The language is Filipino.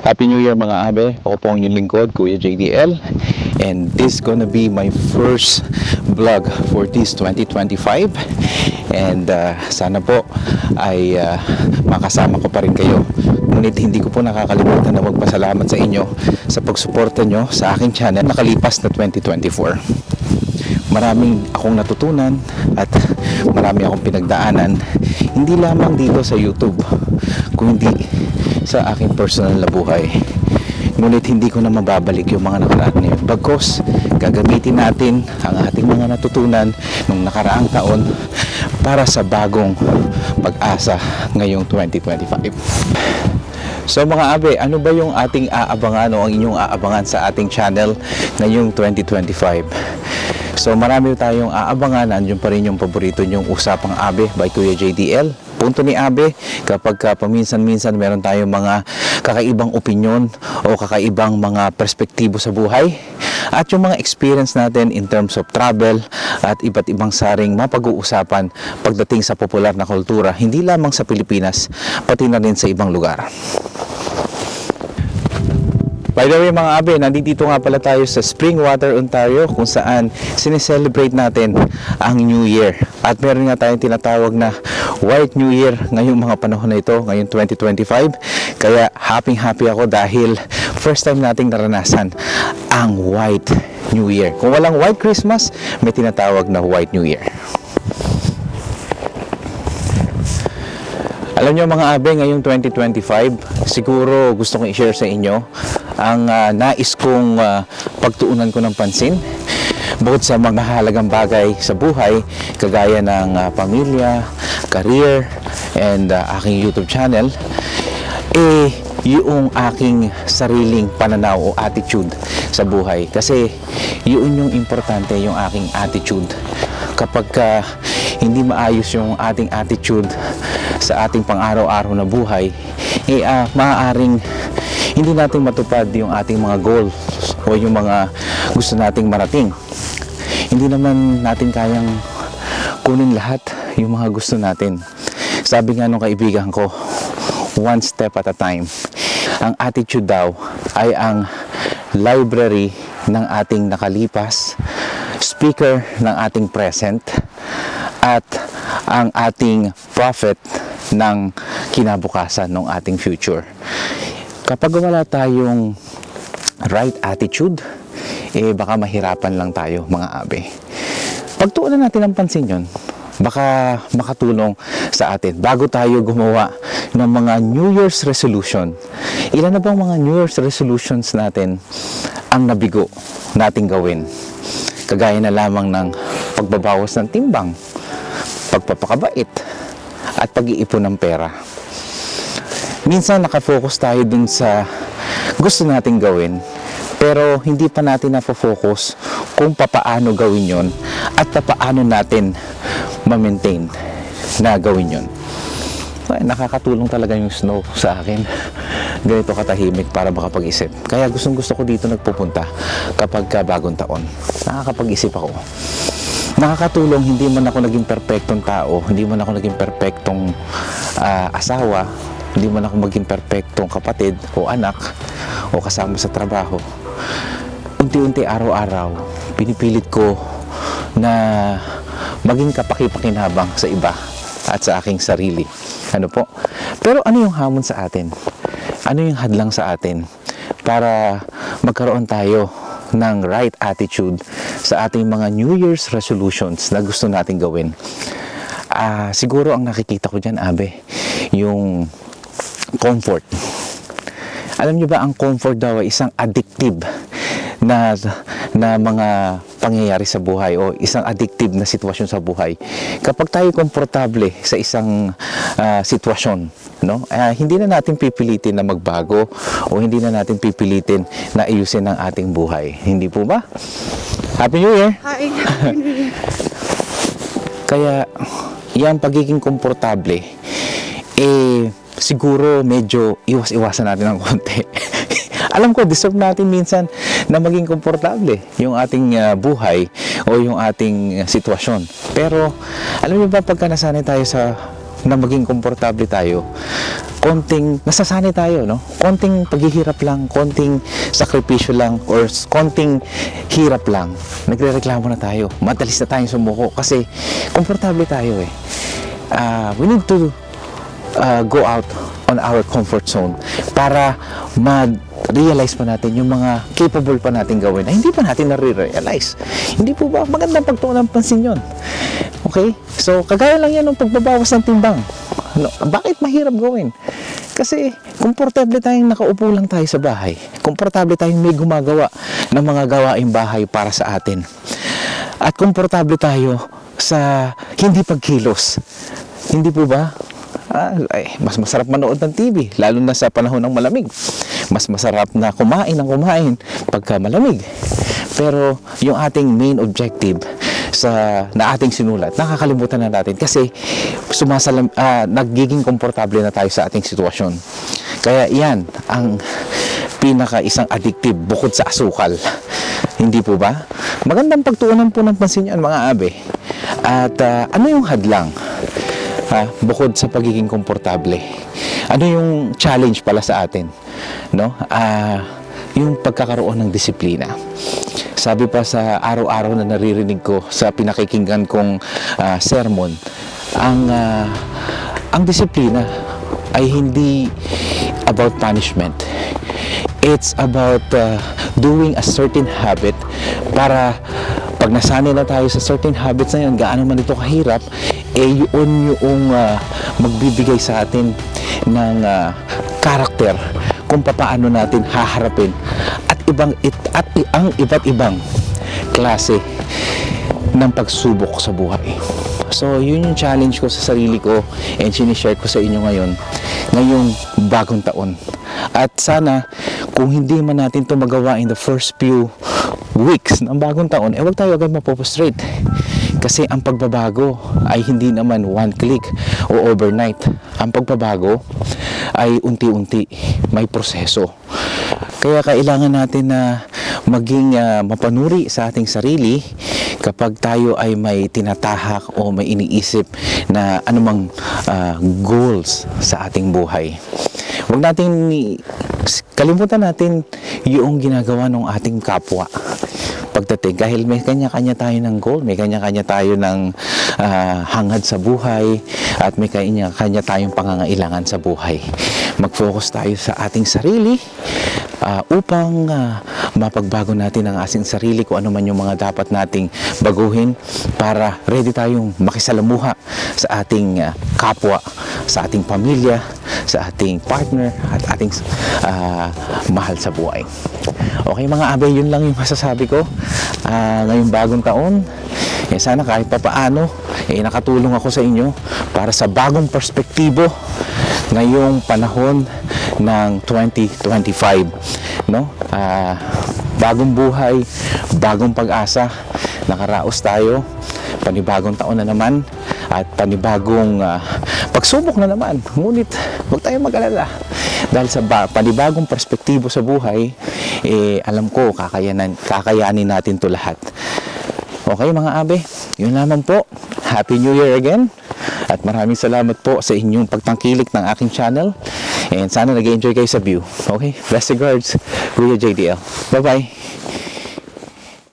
Happy New Year mga abe. Ako po ang inyong lingkod, Kuya JDL. And this gonna be my first vlog for this 2025. And sana po ay makasama ko pa rin kayo. Ngunit hindi ko po nakakalimutan na magpasalamat sa inyo sa pagsuporta nyo sa aking channel nakalipas na 2024. Maraming akong natutunan at marami akong pinagdaanan, hindi lamang dito sa YouTube, kundi sa aking personal na buhay. Ngunit hindi ko na mababalik yung mga nakaraan na yun. Bagkus, gagamitin natin ang ating mga natutunan nung nakaraang taon para sa bagong pag-asa ngayong 2025. So mga abe, ano ba yung ating aabangan o ang inyong aabangan sa ating channel ngayong 2025? So marami tayong aabangan. Nandiyon pa rin yung paborito nyong Usapang Abe by Kuya JDL. Punto ni Abe, kapag paminsan-minsan meron tayong mga kakaibang opinyon o kakaibang mga perspektibo sa buhay at yung mga experience natin in terms of travel at iba't ibang saring mapag-uusapan pagdating sa popular na kultura, hindi lamang sa Pilipinas, pati na rin sa ibang lugar. By the way mga abe, nandito nga pala tayo sa Springwater, Ontario, kung saan sineselebrate natin ang New Year. At meron nga tayong tinatawag na White New Year ngayong mga panahon na ito, ngayong 2025. Kaya happy ako dahil first time nating naranasan ang White New Year. Kung walang White Christmas, may tinatawag na White New Year. Alam nyo mga abe, ngayong 2025, siguro gusto kong i-share sa inyo ang nais kong pagtuunan ko ng pansin. Bukod sa mga mahalagang bagay sa buhay, kagaya ng pamilya, career, and aking YouTube channel, yung aking sariling pananaw o attitude sa buhay. Kasi yun yung importante, yung aking attitude. Kapag hindi maayos yung ating attitude sa ating pang-araw-araw na buhay, maaaring hindi natin matupad yung ating mga goals o yung mga gusto nating marating. Hindi naman natin kayang kunin lahat yung mga gusto natin. Sabi nga nung kaibigan ko, one step at a time. Ang attitude daw ay ang library ng ating nakalipas, speaker ng ating present, at ang ating prophet ng kinabukasan ng ating future. Kapag wala tayong right attitude, baka mahirapan lang tayo mga abe. Pagtuunan natin ang pansin yun, baka makatulong sa atin bago tayo gumawa ng mga New Year's resolution. Ilan na bang mga New Year's resolutions natin ang nabigo nating gawin? Kagaya na lamang ng pagbabawas ng timbang, pagpapakabait, at pag-iipon ng pera. Minsan nakafocus tayo dun sa gusto nating gawin, pero hindi pa natin napofocus kung papaano gawin yon at papaano natin ma-maintain na gawin yon. Nakakatulong talaga yung snow sa akin. Ganito katahimik para makapag-isip. Kaya gustong gusto ko dito nagpupunta kapag bagong taon. Nakakapag-isip ako. Nakakatulong, hindi man ako naging perpektong tao, hindi man ako naging perpektong asawa, hindi man ako maging perpektong kapatid o anak o kasama sa trabaho. Unti-unti, araw-araw, pinipilit ko na maging kapaki-pakinabang sa iba at sa aking sarili. Ano po? Pero ano yung hamon sa atin? Ano yung hadlang sa atin para magkaroon tayo ng right attitude sa ating mga New Year's resolutions na gusto nating gawin? Siguro ang nakikita ko dyan, abe, yung comfort. Alam niyo ba, ang comfort daw ay isang addictive na mga pangyayari sa buhay o isang addictive na sitwasyon sa buhay. Kapag tayo komportable sa isang sitwasyon, no? Hindi na natin pipilitin na magbago o hindi na natin pipilitin na ayusin ang ating buhay. Hindi po ba? Happy New Year! Hi! Happy New Year! Kaya, yan pagiging komportable, siguro medyo iwas-iwasan natin ng konti. Alam ko, deserve natin minsan na maging komportable yung ating buhay o yung ating sitwasyon. Pero, alam niyo ba, pagka nasanay tayo na maging komportable tayo, nasasanay tayo, no? Konting paghihirap lang, konting sakripisyo lang, or konting hirap lang, nagrereklamo na tayo. Madalis na tayong sumuko kasi komportable tayo eh. We need to go out on our comfort zone para realize pa natin yung mga capable pa natin gawin na hindi pa natin nare-realize. Hindi po ba magandang pagtuunan ng pansin yun? Okay? So, kagaya lang yan ng pagbabawas ng timbang. Bakit mahirap gawin? Kasi, komportable tayong nakaupo lang tayo sa bahay. Komportable tayong may gumagawa ng mga gawaing bahay para sa atin. At komportable tayo sa hindi pagkilos. Hindi po ba? Mas masarap manood ng TV, lalo na sa panahon ng malamig. Mas masarap na kumain pagka malamig. Pero yung ating main objective na ating sinulat, nakakalimutan na natin kasi nagiging komportable na tayo sa ating sitwasyon. Kaya yan ang isang addictive bukod sa asukal. Hindi po ba? Magandang pagtuunan po ng pansin yan, mga abe. At ano yung hadlang? Bukod sa pagiging komportable, ano yung challenge pala sa atin, no? Yung pagkakaroon ng disiplina. Sabi pa sa araw-araw na naririnig ko sa pinakikinggan kong sermon, ang disiplina ay hindi about punishment. It's about doing a certain habit para pag nasanay na tayo sa certain habits na yun, gaano man ito kahirap, yun yung magbibigay sa atin ng karakter kung paano natin haharapin at ang iba't ibang klase ng pagsubok sa buhay. So, yun yung challenge ko sa sarili ko and sinishare ko sa inyo ngayong bagong taon. At sana, kung hindi man natin ito magawa in the first few weeks ng bagong taon, huwag tayo agad mapopostrate. Kasi ang pagbabago ay hindi naman one click o overnight. Ang pagbabago ay unti-unti, may proseso. Kaya kailangan natin na maging mapanuri sa ating sarili kapag tayo ay may tinatahak o may iniisip na anumang goals sa ating buhay. Huwag natin kalimutan natin yung ginagawa ng ating kapwa pagdating, dahil may kanya-kanya tayo ng goal, may kanya-kanya tayo ng hangad sa buhay, at may kanya-kanya tayong pangangailangan sa buhay. Mag-focus tayo sa ating sarili upang mapagbago natin ang ating sarili, kung ano man yung mga dapat nating baguhin para ready tayong makisalamuha sa ating kapwa, sa ating pamilya, sa ating partner at ating mahal sa buhay. Okay mga abay, yun lang yung masasabi ko ngayong bagong taon. Sana kahit papaano nakatulong ako sa inyo para sa bagong perspektibo ngayong panahon ng 2025, no? Bagong buhay, bagong pag-asa, nakaraos tayo, panibagong taon na naman at panibagong pagsubok na naman. Ngunit huwag tayong mag-alala, dahil sa panibagong perspektibo sa buhay, alam ko kakayanin natin to lahat. Okay mga abe, yun lamang po. Happy New Year again. At maraming salamat po sa inyong pagtangkilik ng aking channel. And sana nag-enjoy kayo sa view. Okay, best regards, Kuya JDL. Bye-bye.